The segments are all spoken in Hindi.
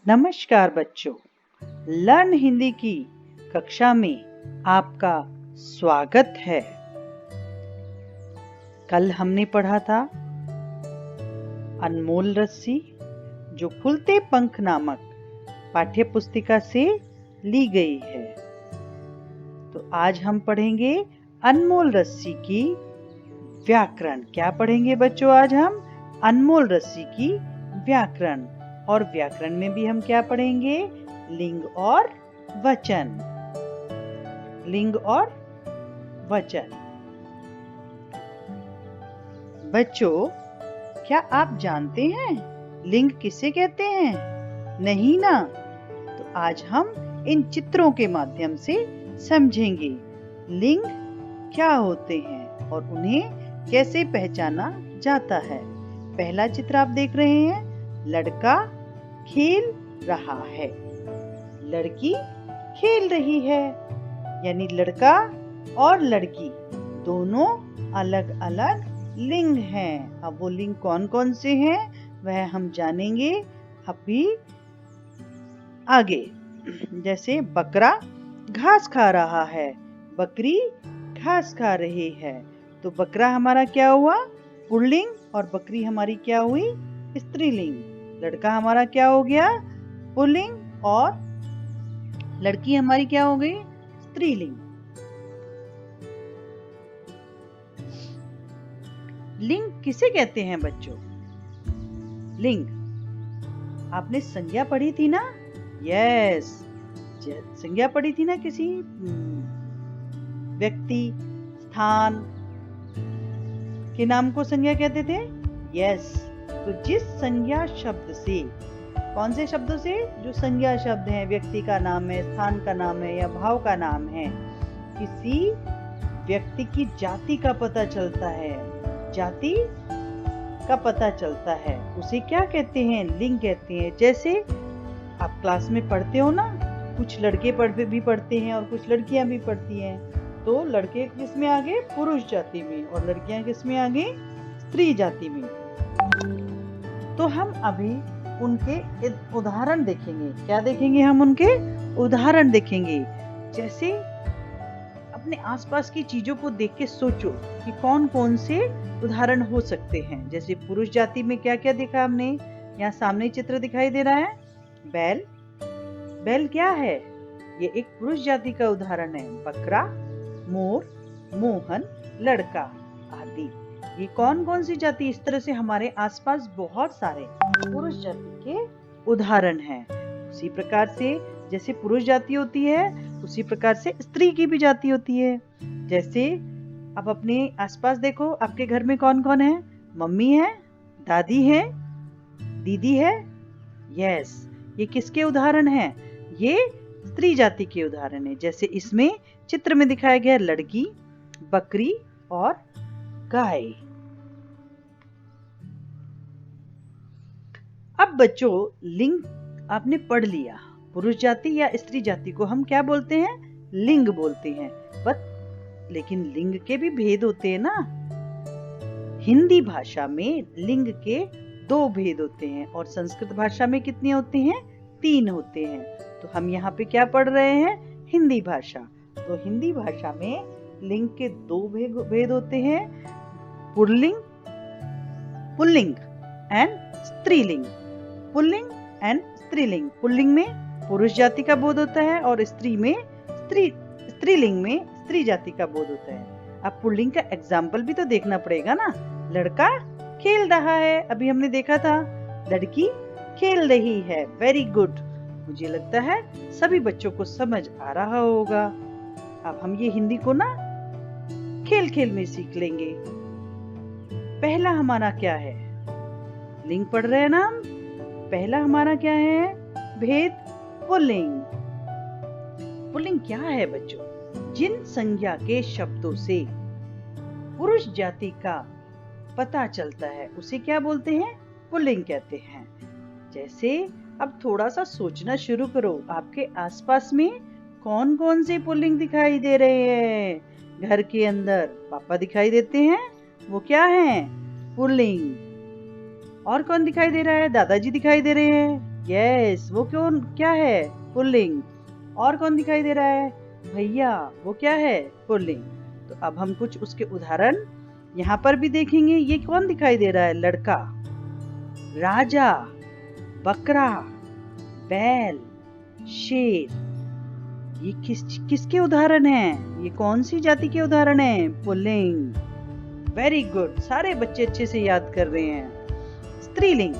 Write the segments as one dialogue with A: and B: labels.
A: नमस्कार बच्चों, लर्न हिंदी की कक्षा में आपका स्वागत है। कल हमने पढ़ा था अनमोल रस्सी जो फूलते पंख नामक पाठ्य पुस्तिका से ली गई है। तो आज हम पढ़ेंगे अनमोल रस्सी की व्याकरण। क्या पढ़ेंगे बच्चों? आज हम अनमोल रस्सी की व्याकरण, और व्याकरण में भी हम क्या पढ़ेंगे? लिंग और वचन। लिंग और वचन। बच्चों, क्या आप जानते हैं लिंग किसे कहते हैं? नहीं ना? तो आज हम इन चित्रों के माध्यम से समझेंगे लिंग क्या होते हैं और उन्हें कैसे पहचाना जाता है। पहला चित्र आप देख रहे हैं, लड़का खेल रहा है, लड़की खेल रही है, यानी लड़का और लड़की दोनों अलग अलग लिंग हैं। अब वो लिंग कौन कौन से हैं वह हम जानेंगे अभी आगे। जैसे बकरा घास खा रहा है, बकरी घास खा रही है। तो बकरा हमारा क्या हुआ? पुल्लिंग, और बकरी हमारी क्या हुई? स्त्रीलिंग। लड़का हमारा क्या हो गया? पुल्लिंग, और लड़की हमारी क्या हो गई? स्त्रीलिंग। लिंग किसे कहते हैं बच्चों? लिंग आपने संज्ञा पढ़ी थी ना? यस, संज्ञा पढ़ी थी ना, किसी व्यक्ति, स्थान के नाम को संज्ञा कहते थे। यस, तो जिस संज्ञा शब्द से, कौन से शब्दों से? जो संज्ञा शब्द हैं, व्यक्ति का नाम है, स्थान का नाम है या भाव का नाम है, किसी व्यक्ति की जाति का पता चलता है, जाति का पता चलता है, उसे क्या कहते हैं? लिंग कहते हैं। जैसे आप क्लास में पढ़ते हो ना, कुछ लड़के भी पढ़ते हैं और कुछ लड़कियां भी पढ़ती हैं। तो लड़के किस में आ गए? पुरुष जाति में, और लड़कियां किस में आ गई? स्त्री जाति में। तो हम अभी उनके उदाहरण देखेंगे। क्या देखेंगे? हम उनके उदाहरण देखेंगे। जैसे अपने आसपास की चीजों को देख के सोचो कि कौन कौन से उदाहरण हो सकते हैं। जैसे पुरुष जाति में क्या क्या देखा हमने? यहाँ सामने चित्र दिखाई दे रहा है, बैल। बैल क्या है? ये एक पुरुष जाति का उदाहरण है। बकरा, मोर, मोहन, लड़का आदि, ये कौन कौन सी जाति? इस तरह से हमारे आसपास बहुत सारे पुरुष जाति के उदाहरण हैं। उसी प्रकार से जैसे पुरुष जाति होती है, उसी प्रकार से स्त्री की भी जाति होती है। जैसे अब अपने आसपास देखो, आपके घर में कौन कौन है? मम्मी है, दादी है, दीदी है। यस, ये किसके उदाहरण हैं? ये स्त्री जाति के उदाहरण है। जैसे इसमें चित्र में दिखाया गया लड़की, बकरी और गाय। अब बच्चों, लिंग आपने पढ़ लिया। पुरुष जाति या स्त्री जाति को हम क्या बोलते हैं? लिंग बोलते हैं। बट लेकिन लिंग के भी भेद होते हैं ना। हिंदी भाषा में लिंग के 2 भेद होते हैं, और संस्कृत भाषा में कितने होते हैं? 3 होते हैं। तो हम यहाँ पे क्या पढ़ रहे हैं? हिंदी भाषा। तो हिंदी भाषा में लिंग के 2 भेद होते हैं, पुल्लिंग, पुल्लिंग एंड स्त्रीलिंग। पुल्लिंग एंड स्त्रीलिंग। पुल्लिंग में पुरुष जाति का बोध होता है, और स्त्रीलिंग में स्त्री जाति का बोध होता है। अब पुल्लिंग का एग्जाम्पल भी तो देखना पड़ेगा ना। लड़का खेल रहा है, अभी हमने देखा था। लड़की खेल रही है। Very good. मुझे लगता है सभी बच्चों को समझ आ रहा होगा। अब हम ये हिंदी को ना खेल खेल में सीख लेंगे। पहला हमारा क्या है? लिंग पढ़ रहे हैं ना हम। पहला हमारा क्या है? भेद, पुल्लिंग। पुल्लिंग क्या है बच्चों? जिन संज्ञा के शब्दों से पुरुष जाति का पता चलता है उसे क्या बोलते हैं? पुल्लिंग कहते हैं। जैसे अब थोड़ा सा सोचना शुरू करो, आपके आसपास में कौन कौन से पुल्लिंग दिखाई दे रहे हैं? घर के अंदर पापा दिखाई देते हैं, वो क्या हैं? पुल्लिंग। और कौन दिखाई दे रहा है? दादाजी दिखाई दे रहे हैं, यस, वो क्या है? पुल्लिंग। और कौन दिखाई दे रहा है? भैया, वो क्या है? पुल्लिंग। तो अब हम कुछ उसके उदाहरण यहाँ पर भी देखेंगे। ये कौन दिखाई दे रहा है? लड़का, राजा, बकरा, बैल, शेर। ये किसके उदाहरण हैं? ये कौन सी जाति के उदाहरण हैं? पुल्लिंग। वेरी गुड, सारे बच्चे अच्छे से याद कर रहे हैं। स्त्रीलिंग,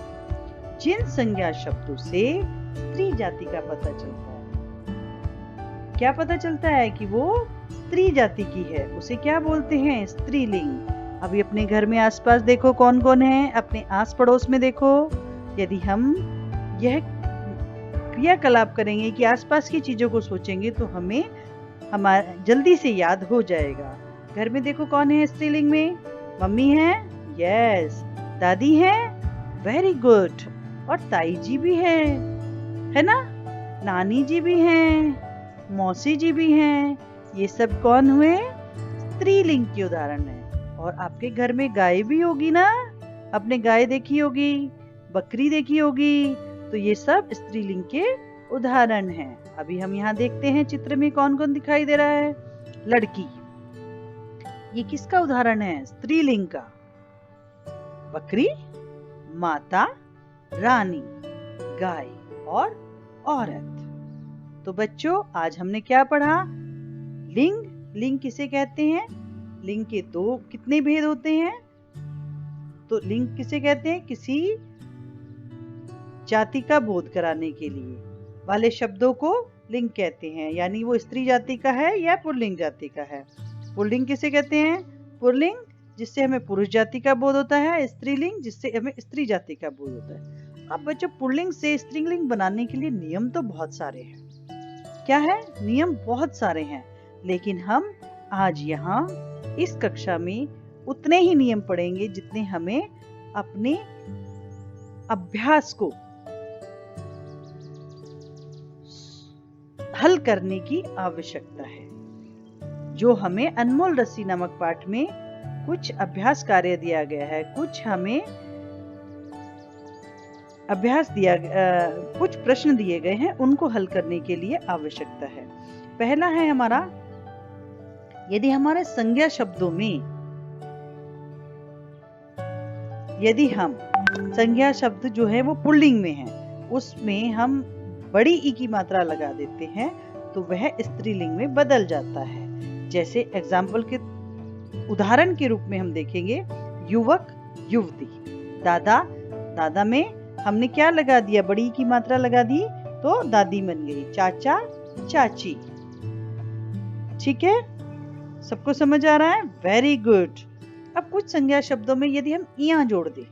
A: जिन संज्ञा शब्दों से स्त्री जाति का पता चलता है। क्या पता चलता है कि वो स्त्री जाति की है, उसे क्या बोलते हैं? स्त्रीलिंग। अभी अपने घर में आसपास देखो कौन कौन है, अपने आस पड़ोस में देखो। यदि हम यह क्रियाकलाप करेंगे कि आसपास की चीजों को सोचेंगे तो हमें हमारा जल्दी से याद हो जाएगा। घर में देखो कौन है स्त्रीलिंग में? मम्मी है, यस। दादी है, वेरी गुड। और ताई जी भी है ना? नानी जी भी हैं, मौसी जी भी हैं। ये सब कौन हुए? स्त्रीलिंग के उदाहरण हैं। और आपके घर में गाय भी होगी ना? आपने गाय देखी होगी, बकरी देखी होगी, तो ये सब स्त्रीलिंग के उदाहरण हैं। अभी हम यहाँ देखते हैं चित्र में कौन कौन दिखाई दे रहा है। लड़की, ये किसका उदाहरण है? स्त्रीलिंग का। बकरी, माता, रानी, गाय और औरत। तो बच्चों, आज हमने क्या पढ़ा? लिंग किसे कहते हैं? लिंग के दो कितने भेद होते हैं? तो लिंग किसे कहते हैं? किसी जाति का बोध कराने के लिए वाले शब्दों को लिंग कहते हैं। यानी वो स्त्री जाति का है या पुल्लिंग जाति का है। पुल्लिंग किसे कहते हैं? पुल्लिंग जिससे हमें पुरुष जाति का बोध होता है, स्त्रीलिंग जिससे हमें स्त्री जाति का बोध होता है। अब बच्चों, पुल्लिंग से स्त्रीलिंग बनाने के लिए नियम तो बहुत सारे हैं। क्या है? नियम बहुत सारे हैं, लेकिन हम आज यहाँ इस कक्षा में उतने ही नियम पढ़ेंगे जितने हमें अपने अभ्यास को हल करने की आवश्यकता है। जो हमें अनमोल रस्सी नामक पाठ में कुछ अभ्यास कार्य दिया गया है, कुछ हमें कुछ प्रश्न दिए गए हैं, उनको हल करने के लिए आवश्यकता है। पहला है हमारा, यदि हमारे संज्ञा शब्दों में, यदि हम संज्ञा शब्द जो है वो पुल्लिंग में है, उसमें हम बड़ी ई की मात्रा लगा देते हैं तो वह स्त्रीलिंग में बदल जाता है। जैसे एग्जाम्पल के उदाहरण के रूप में हम देखेंगे, युवक, युवती। दादा में हमने क्या लगा दिया? बड़ी की मात्रा लगा दी तो दादी बन गई। चाचा, चाची। ठीक है, सबको समझ आ रहा है? Very good. अब कुछ संज्ञा शब्दों में यदि हम इया जोड़ दे,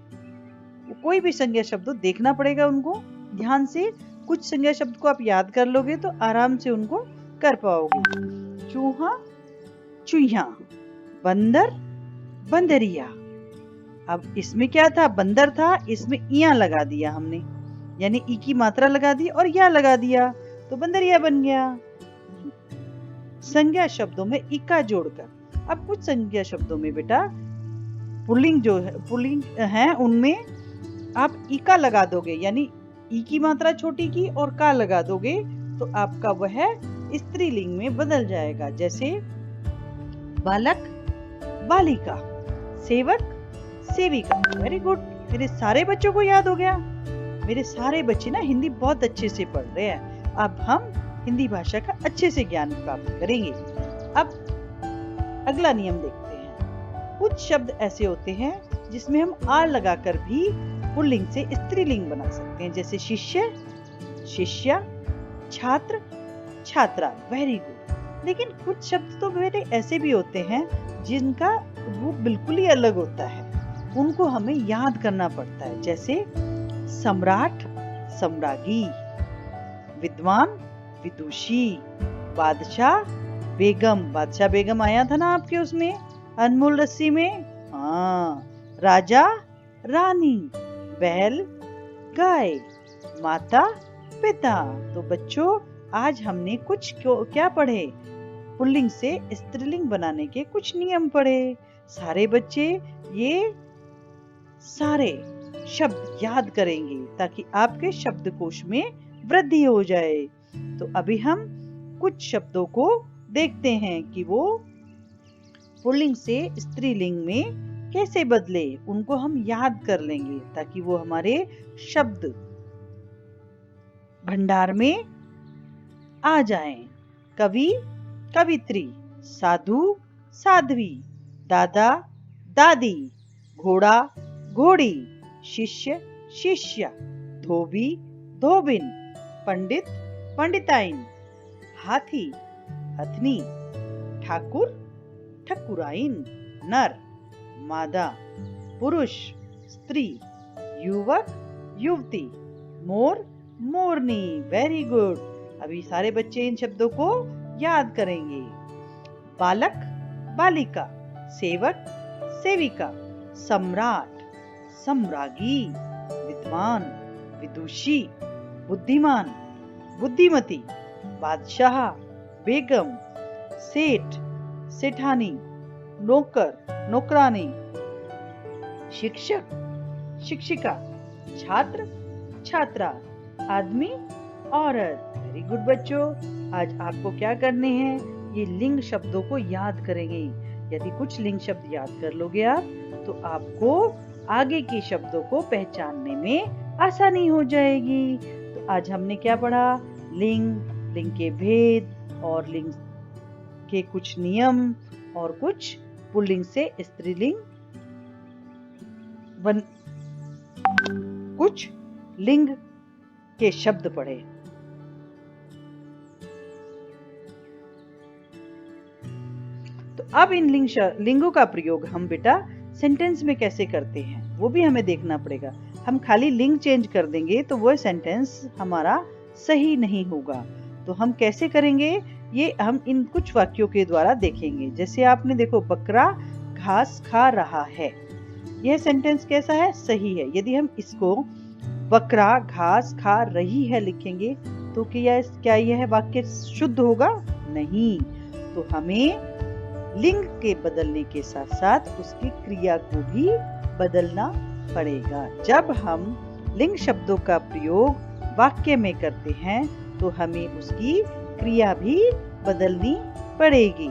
A: कोई भी संज्ञा शब्द देखना पड़ेगा उनको ध्यान से। कुछ संज्ञा शब्द को आप याद कर लोगे तो आराम से उनको कर पाओगे। चूहा, चूहा। बंदर, बंदरिया। अब इसमें क्या था? बंदर था, इसमें इया लगा दिया हमने, यानी ई की मात्रा लगा दी और या लगा दिया तो बंदरिया बन गया। संज्ञा शब्दों में इका जोड़कर। अब कुछ संज्ञा शब्दों में बेटा पुल्लिंग है, उनमें आप इका लगा दोगे, यानी ई की मात्रा छोटी की और का लगा दोगे तो आपका वह स्त्रीलिंग में बदल जाएगा। जैसे बालक, बालिका, सेवक, सेविका। वेरी गुड, मेरे सारे बच्चों को याद हो गया। मेरे सारे बच्चे ना हिंदी बहुत अच्छे से पढ़ रहे हैं। अब हम हिंदी भाषा का अच्छे से ज्ञान प्राप्त करेंगे। अब अगला नियम देखते हैं। कुछ शब्द ऐसे होते हैं जिसमें हम आर लगाकर भी पुल्लिंग से स्त्रीलिंग बना सकते हैं। जैसे शिष्य, शिष्या, छात्र, छात्रा। Very good. लेकिन कुछ शब्द तो मेरे ऐसे भी होते हैं जिनका रूप बिल्कुल ही अलग होता है, उनको हमें याद करना पड़ता है। जैसे सम्राट, सम्राज्ञी, विद्वान, विदुषी, बादशाह, बेगम। बादशाह बेगम आया था ना आपके उसमें अनमोल रस्सी में? हाँ। राजा, रानी, बैल, गाय, माता, पिता। तो बच्चों, आज हमने कुछ क्या पढ़े? पुल्लिंग से स्त्रीलिंग बनाने के कुछ नियम पढ़े। सारे बच्चे ये सारे शब्द याद करेंगे ताकि आपके शब्दकोश में वृद्धि हो जाए। तो अभी हम कुछ शब्दों को देखते हैं कि वो पुल्लिंग से स्त्रीलिंग में कैसे बदले, उनको हम याद कर लेंगे ताकि वो हमारे शब्द भंडार में आ जाएं। कवि, कवित्री, साधु, साध्वी, दादा, दादी, घोड़ा, घोड़ी, शिष्य, शिष्या, धोबी, धोबिन, पंडित, पंडिताइन, हाथी, हथनी, ठाकुर, ठकुराइन, नर, मादा, पुरुष, स्त्री, युवक, युवती, मोर, मोरनी। Very good. अभी सारे बच्चे इन शब्दों को याद करेंगे। बालक, बालिका, सेवक, सेविका, सम्राट, सम्राज्ञी, विद्वान, विदुषी, बुद्धिमान, बुद्धिमती, बादशाह, बेगम, सेठ, सेठानी, नौकर, नौकरानी, शिक्षक, शिक्षिका, छात्र, छात्रा, आदमी, औरत। वेरी गुड बच्चों। आज आपको क्या करने हैं, ये लिंग शब्दों को याद करेंगे। यदि कुछ लिंग शब्द याद कर लोगे आप तो आपको आगे के शब्दों को पहचानने में आसानी हो जाएगी। तो आज हमने क्या पढ़ा, लिंग, लिंग के भेद और लिंग के कुछ नियम और कुछ पुल्लिंग से स्त्रीलिंग कुछ लिंग के शब्द पढ़े। तो अब इन लिंगों का प्रयोग हम बेटा सेंटेंस में कैसे करते हैं वो भी हमें देखना पड़ेगा। हम खाली लिंग चेंज कर देंगे तो वो सेंटेंस हमारा सही नहीं होगा। तो हम कैसे करेंगे ये हम इन कुछ वाक्यों के द्वारा देखेंगे। जैसे आपने देखो, बकरा घास खा रहा है, यह सेंटेंस कैसा है, सही है। यदि हम इसको बकरा घास खा रही है लिखेंगे तो क्या यह वाक्य शुद्ध होगा, नहीं। तो हमें लिंग के बदलने के साथ साथ उसकी क्रिया को भी बदलना पड़ेगा। जब हम लिंग शब्दों का प्रयोग वाक्य में करते हैं तो हमें उसकी क्रिया भी बदलनी पड़ेगी।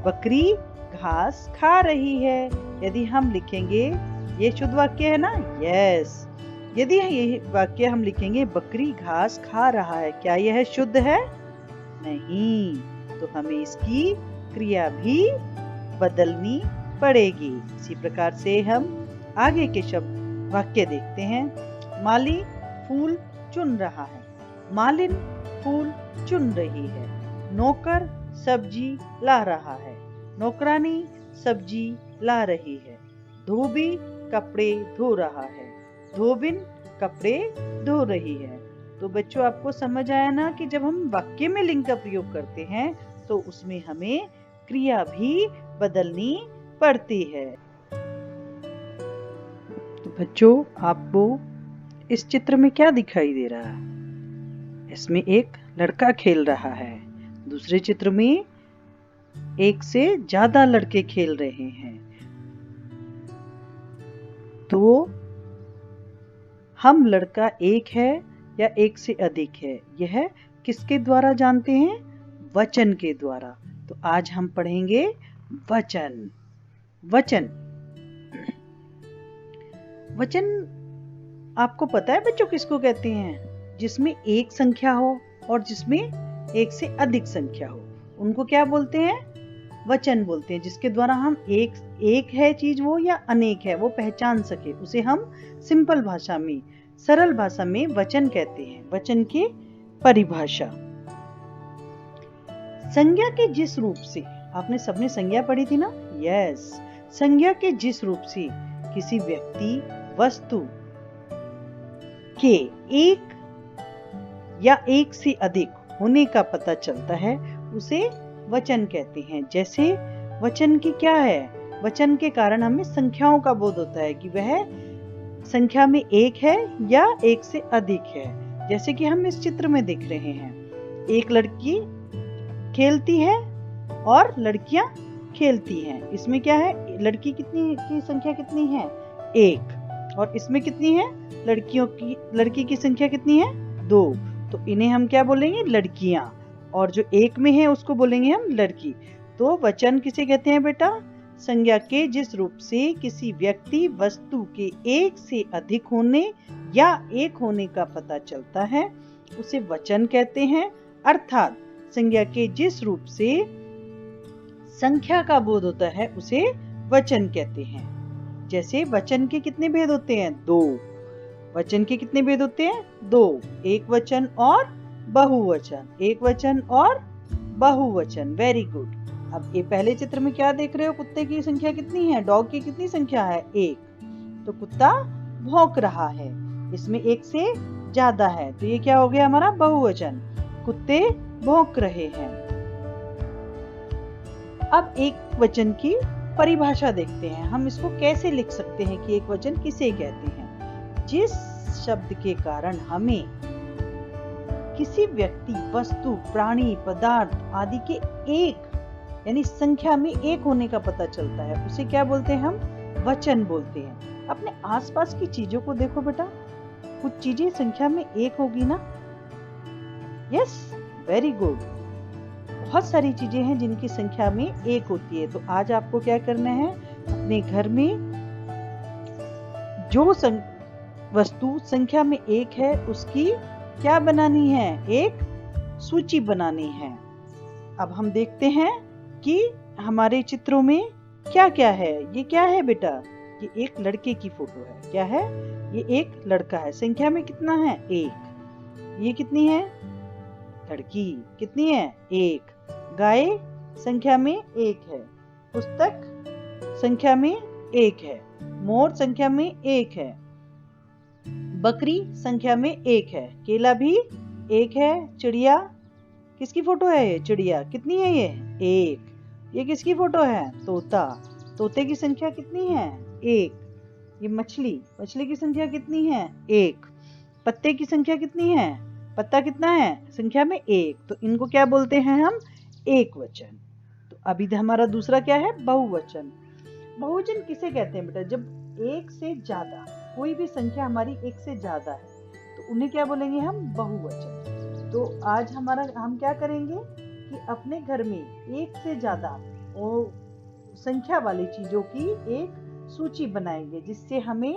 A: बकरी घास खा रही है, यदि हम लिखेंगे ये शुद्ध वाक्य है ना, यस। यदि ये वाक्य हम लिखेंगे बकरी घास खा रहा है, क्या यह शुद्ध है, नहीं। तो हमें इसकी क्रिया भी बदलनी पड़ेगी। इसी प्रकार से हम आगे के शब्द वाक्य देखते हैं। माली फूल चुन रहा है, मालिन फूल चुन रही है, नौकर सब्जी ला रहा है, नौकरानी सब्जी ला रही है, धोबी कपड़े धो रहा है, धोबिन कपड़े धो रही है। तो बच्चों आपको समझ आया ना कि जब हम वाक्य में लिंग का प्रयोग करते हैं तो उसमें हमें क्रिया भी बदलनी पड़ती है। तो बच्चों आपको इस चित्र में क्या दिखाई दे रहा है, इसमें एक लड़का खेल रहा है, दूसरे चित्र में एक से ज्यादा लड़के खेल रहे हैं। तो हम लड़का एक है या एक से अधिक है, यह किसके द्वारा जानते हैं, वचन के द्वारा। तो आज हम पढ़ेंगे वचन। वचन वचन आपको पता है बच्चों किसको कहते हैं, जिसमें एक संख्या हो और जिसमें एक से अधिक संख्या हो, उनको क्या बोलते हैं, वचन बोलते हैं। जिसके द्वारा हम एक है चीज वो या अनेक है वो पहचान सके, उसे हम सिंपल भाषा में, सरल भाषा में वचन कहते हैं। वचन की परिभाषा, संज्ञा के जिस रूप से, आपने सबने संज्ञा पढ़ी थी ना, यस। संज्ञा के जिस रूप से किसी व्यक्ति वस्तु के एक या एक से अधिक होने का पता चलता है उसे वचन कहते हैं। जैसे वचन की क्या है, वचन के कारण हमें संख्याओं का बोध होता है कि वह संख्या में एक है या एक से अधिक है। जैसे कि हम इस चित्र में देख रहे हैं, एक लड़की खेलती है और लड़कियां खेलती हैं। इसमें क्या है, लड़की की संख्या कितनी है, एक, और इसमें कितनी है? लड़की की संख्या कितनी है? 2। तो इन्हें हम क्या बोलेंगे? लड़कियां। और जो एक में है उसको बोलेंगे हम लड़की। तो वचन किसे कहते हैं बेटा? संज्ञा के जिस रूप से किसी व्यक्ति वस्तु के एक से अधिक होने या एक होने का पता चलता है उसे वचन कहते हैं। अर्थात संज्ञा के जिस रूप से संख्या का बोध होता है उसे वचन कहते हैं। जैसे वचन के कितने भेद होते हैं? 2। वचन के कितने भेद होते हैं? 2। एक वचन और बहुवचन। एक वचन और बहुवचन। Very good. अब ये पहले चित्र में क्या देख रहे हो? कुत्ते की संख्या कितनी है? डॉग की कितनी संख्या है? 1। तो कुत्ता भौंक रहा है, इसमें एक से ज्यादा है, तो ये क्या हो गया हमारा? बहुवचन। कुत्ते भौंक रहे हैं। अब एक वचन की परिभाषा देखते हैं। हम इसको कैसे लिख सकते हैं कि एक वचन किसे कहते हैं? जिस शब्द के कारण हमें किसी व्यक्ति, वस्तु, प्राणी, पदार्थ आदि के एक यानी संख्या में एक होने का पता चलता है उसे क्या बोलते हैं? हम वचन बोलते हैं। अपने आसपास की चीजों को देखो बेटा, कुछ चीजें संख्या में एक होगी ना? Yes, very good. बहुत सारी चीजें हैं जिनकी संख्या में एक होती है। तो आज आपको क्या करना है? अपने घर में जो वस्तु संख्या में एक है उसकी क्या बनानी है? एक सूची बनानी है। अब हम देखते हैं कि हमारे चित्रों में क्या क्या है। ये क्या है बेटा? ये एक लड़के की फोटो है। क्या है? ये एक लड़का है। संख्या में कितना है? 1। ये कितनी है? लड़की कितनी है? 1। गाय संख्या में 1 है। पुस्तक संख्या में 1 है। मोर संख्या में 1 है। बकरी संख्या में 1 है। केला भी 1 है। चिड़िया किसकी फोटो है? ये चिड़िया कितनी है? ये 1। ये किसकी फोटो है? तोता। तोते की संख्या कितनी है? 1। ये मछली की संख्या कितनी है? 1। पत्ते की संख्या कितनी है? पत्ता कितना है? संख्या में 1। तो इनको क्या बोलते हैं हम? एक वचन। तो अभी हमारा दूसरा क्या है? बहुवचन। बहुवचन किसे कहते हैं बेटा? जब एक से ज्यादा कोई भी संख्या हमारी एक से ज्यादा है तो उन्हें क्या बोलेंगे हम? बहुवचन। तो आज हम क्या करेंगे कि अपने घर में एक से ज्यादा वो संख्या वाली चीजों की एक सूची बनाएंगे जिससे हमें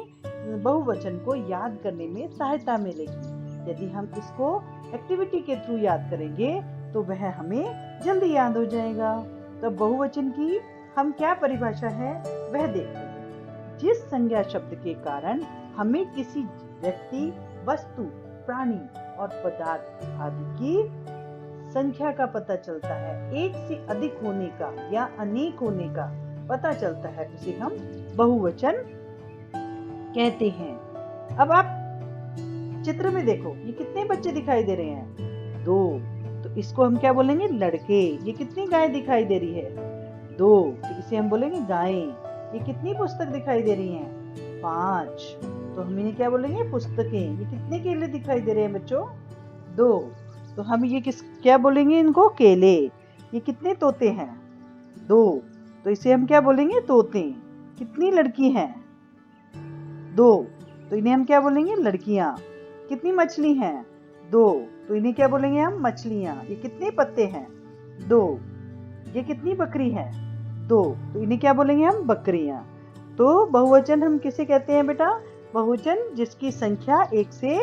A: बहुवचन को याद करने में सहायता मिलेगी। यदि हम इसको एक्टिविटी के थ्रू याद करेंगे तो वह हमें जल्दी याद हो जाएगा। तो बहुवचन की हम क्या परिभाषा है वह देखते हैं। जिस संज्ञा शब्द के कारण हमें किसी व्यक्ति, वस्तु, प्राणी और पदार्थ आदि की संख्या का पता चलता है, एक से अधिक होने का या अनेक होने का पता चलता है, उसे हम बहुवचन कहते हैं। अब आप चित्र में देखो, ये कितने बच्चे दिखाई दे रहे हैं? 2। तो इसको हम क्या बोलेंगे? लड़के। ये कितनी गाय दिखाई दे रही है? 2। तो इसे हम बोलेंगे गायें। ये कितनी पुस्तक दिखाई दे रही हैं? 5। तो हम इन्हें क्या बोलेंगे? पुस्तकें। ये कितने केले दिखाई दे रहे हैं बच्चों? 2। तो हम ये क्या बोलेंगे इनको? केले। ये कितने तोते हैं? 2। तो इसे हम क्या बोलेंगे? तोते। कितनी लड़की हैं? 2। तो इन्हें हम क्या बोलेंगे? लड़कियां। कितनी मछली हैं? 2। तो इन्हें क्या बोलेंगे हम? मछलियां। ये कितने पत्ते हैं? 2। ये कितनी बकरी है? 2। तो इन्हें क्या बोलेंगे हम? बकरियां। तो बहुवचन हम किसे कहते हैं बेटा? बहुवचन जिसकी संख्या एक से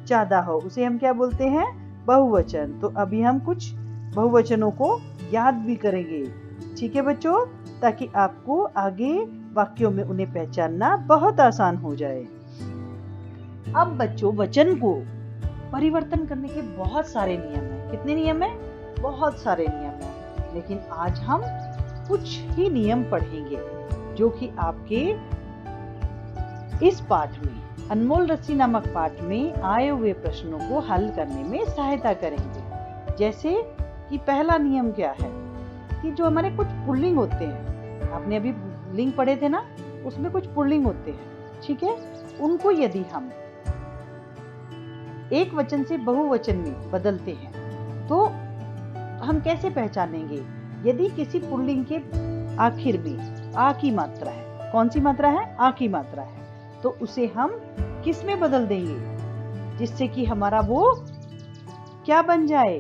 A: ज्यादा हो उसे हम क्या बोलते हैं? बहुवचन। तो अभी हम कुछ बहुवचनों को याद भी करेंगे, ठीक है बच्चों, ताकि आपको आगे वाक्यों में उन्हें पहचानना बहुत आसान हो जाए। अब बच्चों, वचन को परिवर्तन करने के बहुत सारे नियम हैं। कितने नियम हैं? बहुत सारे नियम हैं। लेकिन आज हम कुछ ही नियम पढ़ेंगे जो कि आपके इस पाठ में, अनमोल रस्सी नामक पाठ में आए हुए प्रश्नों को हल करने में सहायता करेंगे। जैसे कि पहला नियम क्या है कि जो हमारे कुछ पुल्लिंग होते हैं, आपने अभी लिंग पढ़े थे ना, उसमें कुछ पुल्लिंग होते हैं, ठीक है, उनको यदि हम एक वचन से बहुवचन में बदलते हैं तो हम कैसे पहचानेंगे? यदि किसी पुल्लिंग के आखिर में आ की मात्रा है, कौन सी मात्रा है? आ की मात्रा है, तो उसे हम किस में बदल देंगे, जिससे कि हमारा वो क्या बन जाए,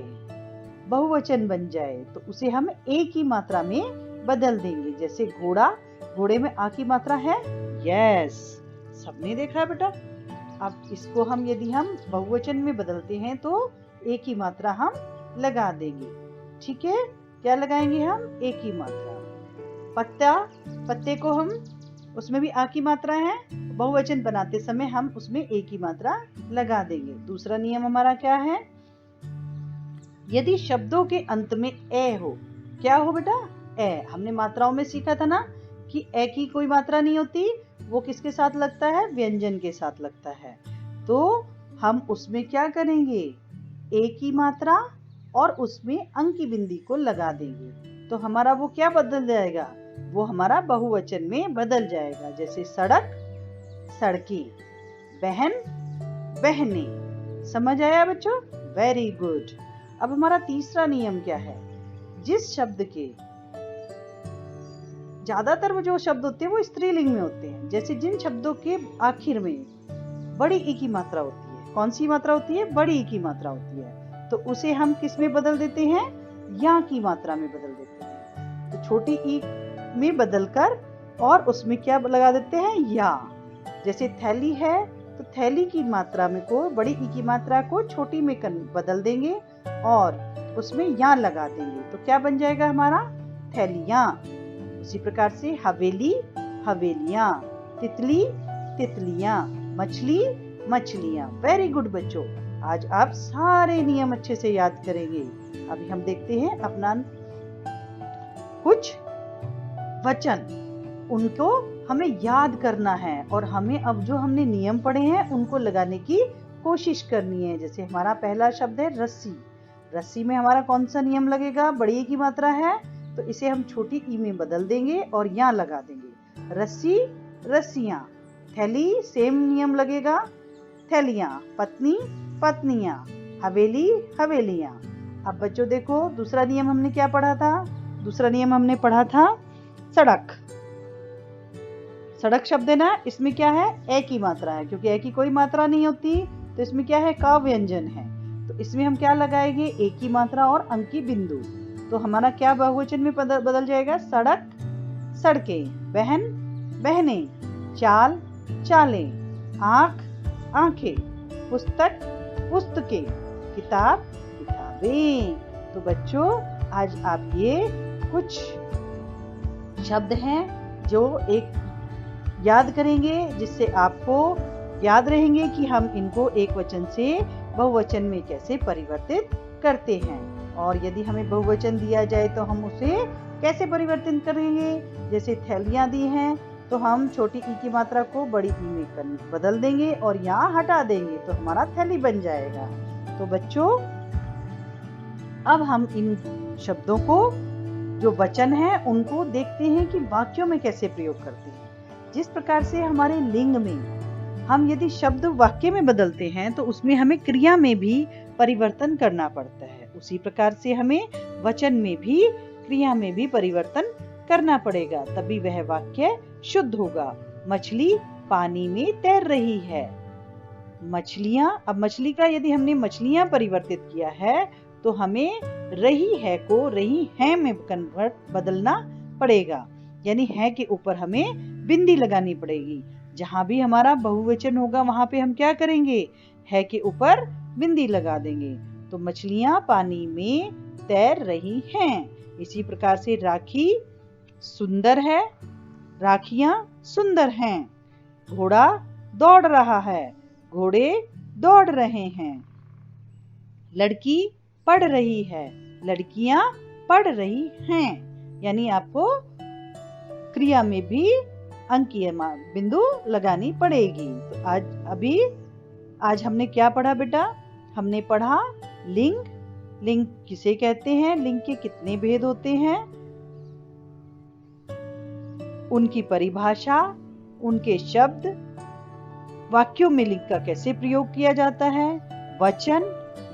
A: बहुवचन बन जाए। तो उसे हम ए की मात्रा में बदल देंगे। जैसे घोड़ा, घोड़े में आ की मात्रा है, यस, सबने देखा है बेटा। अब इसको हम यदि हम बहुवचन में बदलते हैं तो ए की मात्रा हम लगा देंगे। ठीक है, क्या लगाएंगे हम, ए की मात्रा। पत्ता, पत्ते को हम, उसमें भी आ की मात्रा है, बहुवचन बनाते समय हम उसमें ए की मात्रा लगा देंगे। दूसरा नियम हमारा क्या है, यदि शब्दों के अंत में ए हो, क्या हो बेटा, ए। हमने मात्राओं में सीखा था ना कि ए की कोई मात्रा नहीं होती, वो किसके साथ लगता है, व्यंजन के साथ लगता है। तो हम उसमें क्या करेंगे, ए की मात्रा और उसमें अंक की बिंदी को लगा देंगे। तो हमारा वो क्या बदल जाएगा, वो हमारा बहुवचन में बदल जाएगा। जैसे सड़क, सड़कें, बहन, बहनें। समझ आया बच्चों, वेरी गुड। अब हमारा तीसरा नियम क्या है, जिस शब्द के, ज्यादातर वो जो शब्द होते हैं वो स्त्रीलिंग में होते हैं, जैसे जिन शब्दों के आखिर में बड़ी ई की मात्रा होती है, कौन सी मात्रा होती है, बड़ी ई की मात्रा होती है, तो उसे हम किस में बदल देते हैं, या की मात्रा में बदल देते हैं। तो छोटी ई में बदलकर और उसमें क्या लगा देते हैं, या। जैसे थैली है तो थैली की मात्रा में को, बड़ी ई की मात्रा को छोटी में बदल देंगे और उसमें या लगा देंगे, तो क्या बन जाएगा हमारा, थैलियां। उसी प्रकार से हवेली, हवेलियां, तितली, तितलियां, मछली, मछलियां। वेरी गुड बच्चों, आज आप सारे नियम अच्छे से याद करेंगे। अभी हम देखते हैं अपना कुछ वचन, उनको हमें याद करना है और हमें अब जो हमने नियम पढ़े हैं उनको लगाने की कोशिश करनी है। जैसे हमारा पहला शब्द है रस्सी। रस्सी में हमारा कौन सा नियम लगेगा, बड़ी ई की मात्रा है, तो इसे हम छोटी ई में बदल देंगे और या लगा देंगे। रस्सी, रस्सियां। थैली, सेम नियम लगेगा, थैलियां। पत्नी, पत्नियां। हवेली, हवेलियां। अब बच्चों देखो, दूसरा नियम हमने क्या पढ़ा था, दूसरा नियम हमने पढ़ा था सड़क। सड़क शब्द है ना, इसमें क्या है, ए की मात्रा है, क्योंकि ए की कोई मात्रा नहीं होती तो इसमें क्या है, का व्यंजन है। तो इसमें हम क्या लगाएंगे, ए की मात्रा और अंक की बिंदु। तो हमारा क्या बहुवचन में बदल जाएगा, सड़क, सड़कें, बहन, बहनें, चाल, चालें, आंख, आंखें, पुस्तक, पुस्तकें, किताब, किताबें। तो बच्चों आज आप ये कुछ शब्द हैं जो एक याद करेंगे, जिससे आपको याद रहेंगे कि हम इनको एक वचन से बहुवचन में कैसे परिवर्तित करते हैं। और यदि हमें बहुवचन दिया जाए तो हम उसे कैसे परिवर्तित करेंगे। जैसे थैलियां दी हैं तो हम छोटी ई की मात्रा को बड़ी ई में बदल देंगे और यहाँ हटा देंगे तो हमारा थैली बन जाएगा। तो बच्चों अब हम इन शब्दों को, जो वचन है, उनको देखते हैं कि वाक्यों में कैसे प्रयोग करते हैं। जिस प्रकार से हमारे लिंग में हम यदि शब्द वाक्य में बदलते हैं तो उसमें हमें क्रिया में भी परिवर्तन करना पड़ता है, उसी प्रकार से हमें वचन में भी, क्रिया में भी परिवर्तन करना पड़ेगा, तभी वह वाक्य शुद्ध होगा। मछली पानी में तैर रही है। मछलियां, अब मछली का यदि हमने मछलियां परिवर्तित किया है तो हमें रही है को रही है में बदलना पड़ेगा, यानी है के ऊपर हमें बिंदी लगानी पड़ेगी। जहां भी हमारा बहुवचन होगा वहां पे हम क्या करेंगे, है के ऊपर बिंदी लगा देंगे। तो मछलियां पानी में तैर रही हैं। इसी प्रकार से राखी सुंदर है, राखियां सुंदर हैं। घोड़ा दौड़ रहा है, घोड़े दौड़ रहे हैं। लड़की पढ़ रही है, लड़कियां पढ़ रही हैं। यानी आपको क्रिया में भी अंकीय बिंदु लगानी पड़ेगी। तो आज हमने क्या पढ़ा बेटा, हमने पढ़ा लिंग। लिंग किसे कहते हैं, लिंग के कितने भेद होते हैं, उनकी परिभाषा, उनके शब्द, वाक्यों में लिंग का कैसे प्रयोग किया जाता है, वचन,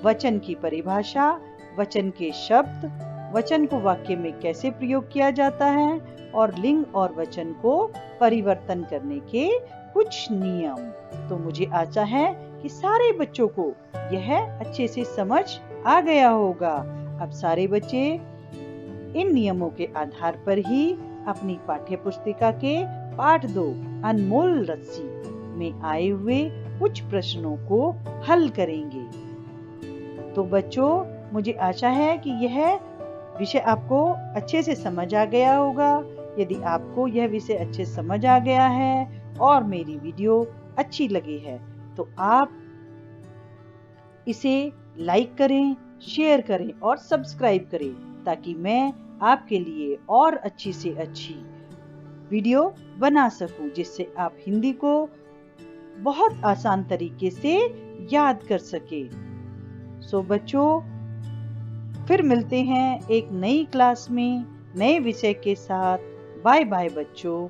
A: वचन की परिभाषा, वचन के शब्द, वचन को वाक्य में कैसे प्रयोग किया जाता है, और लिंग और वचन को परिवर्तन करने के कुछ नियम। तो मुझे आशा है कि सारे बच्चों को यह अच्छे से समझ आ गया होगा। अब सारे बच्चे इन नियमों के आधार पर ही अपनी पाठ्य पुस्तिका के पाठ 2 अनमोल रस्सी में आए हुए कुछ प्रश्नों को हल करेंगे। तो बच्चों, मुझे आशा है कि यह विषय आपको अच्छे से समझ आ गया होगा। यदि आपको यह विषय अच्छे से समझ आ गया है और मेरी वीडियो अच्छी लगी है तो आप इसे लाइक करें, शेयर करें और सब्सक्राइब करें, ताकि मैं आपके लिए और अच्छी से अच्छी वीडियो बना सकूं, जिससे आप हिंदी को बहुत आसान तरीके से याद कर सके। सो बच्चों, फिर मिलते हैं एक नई क्लास में नए विषय के साथ। बाय बाय बच्चों।